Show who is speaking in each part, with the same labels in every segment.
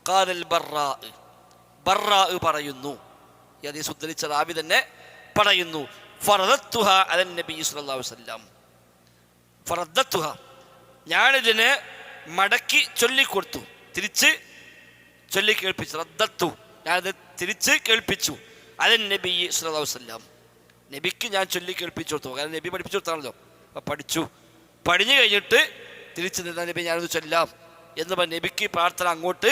Speaker 1: വഖാലൽ ബർറാ പറയുന്നു, ഈ ഹദീസ് ഉദ്ധരിച്ച റാവി തന്നെ പറയുന്നു, ഫറദത്തുഹാ അലൻ നബി സല്ലല്ലാഹു അലൈഹി വസല്ലം, ഫറദത്തുഹാ ഞാനിതിനെ മടക്കി ചൊല്ലിക്കൊടുത്തു, തിരിച്ച് ചൊല്ലി കേൾപ്പിച്ചു. റദ്ദത്തു ഞാനത് തിരിച്ച് കേൾപ്പിച്ചു. അലൻ നബി സല്ലല്ലാഹു അലൈഹി വസല്ലം, നബിക്ക് ഞാൻ ചൊല്ലി കേൾപ്പിച്ചു കൊടുത്തു. കാരണം നബി പഠിപ്പിച്ചു കൊടുത്താണല്ലോ. അപ്പം പഠിച്ചു, പഠിഞ്ഞു കഴിഞ്ഞിട്ട് തിരിച്ച് നിന്ന നബി ഞാനത് ചൊല്ലാം എന്ന് പറഞ്ഞ് നബിക്ക് പ്രാർത്ഥന അങ്ങോട്ട്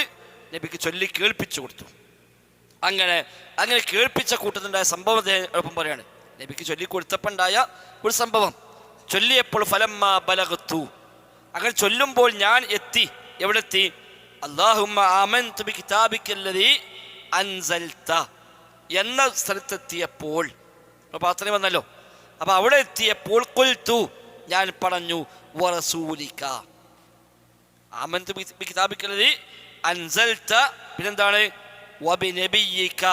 Speaker 1: നബിക്ക് ചൊല്ലി കേൾപ്പിച്ചു കൊടുത്തു. അങ്ങനെ കേൾപ്പിച്ച കൂട്ടത്തിലുണ്ടായ സംഭവം എളുപ്പം പറയാണ്. നബിക്ക് ചൊല്ലിക്കൊടുത്തപ്പോൾ ഉണ്ടായ ഒരു സംഭവം. ചൊല്ലിയപ്പോൾ ഫലമ്മ ബലഗത്തു, അങ്ങനെ ചൊല്ലുമ്പോൾ ഞാൻ എത്തി. എവിടെ എത്തി? അല്ലാഹുമ്മ ആമൻതു ബികിതാബിക്കല്ലദീ അൻസൽത എന്ന സ്ഥലത്തെത്തിയപ്പോൾ പ്രാർത്ഥന വന്നല്ലോ. അപ്പൊ അവിടെ എത്തിയപ്പോൾ ഖുൽതു ഞാൻ പറഞ്ഞു, വറസൂലിക ആമൻതു ബികിതാബിക്കല്ലദീ അൻസൽത, പിന്നെന്താണ്? വബിനബിയിക,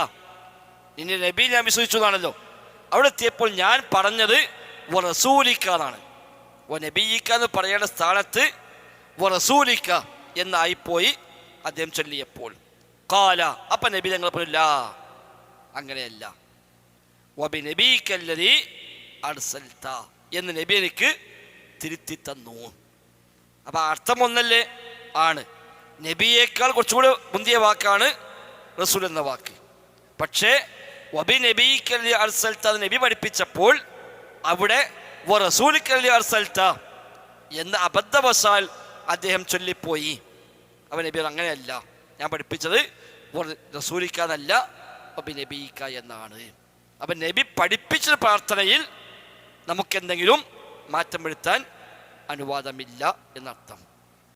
Speaker 1: നിന്റെ നബി ഞാൻ വിശ്വസിച്ചു എന്നാണല്ലോ. അവിടെ എത്തിയപ്പോൾ ഞാൻ പറഞ്ഞത് വറസൂലിക എന്നാണ്. വനബിയിക എന്ന് പറയേണ്ട സ്ഥാനത്ത് വറസൂലിക എന്നായിപ്പോയി അദ്ദേഹം ചൊല്ലിയപ്പോൾ. ഖാല, അപ്പൊ നബി ഞങ്ങൾ പറഞ്ഞില്ല, അങ്ങനെയല്ല. വബിനബിയിക്കല്ലദീ അർസൽത എന്ന് നബി എനിക്ക് തിരുത്തി തന്നു. അപ്പൊ അർത്ഥം ഒന്നല്ലേ ആണ്. നബിയേക്കാൾ കുറച്ചുകൂടെ മുന്തിയ വാക്കാണ് റസൂൽ എന്ന വാക്ക്. പക്ഷേ വബിനബിയിക്കല്ലദീ അർസൽത നബി പഠിപ്പിച്ചപ്പോൾ അവിടെ വറസൂലിക്കല്ലദീ അർസൽത എന്ന് അബദ്ധവശാൽ അദ്ദേഹം ചൊല്ലിപ്പോയി. അവൻ നബി അങ്ങനെയല്ല, ഞാൻ പഠിപ്പിച്ചത് റസൂലിക്ക എന്നല്ല, വബിനബിയിക എന്നാണ്. അപ്പം നബി പഠിപ്പിച്ച പ്രാർത്ഥനയിൽ നമുക്കെന്തെങ്കിലും മാറ്റം വരുത്താൻ അനുവാദമില്ല എന്നർത്ഥം.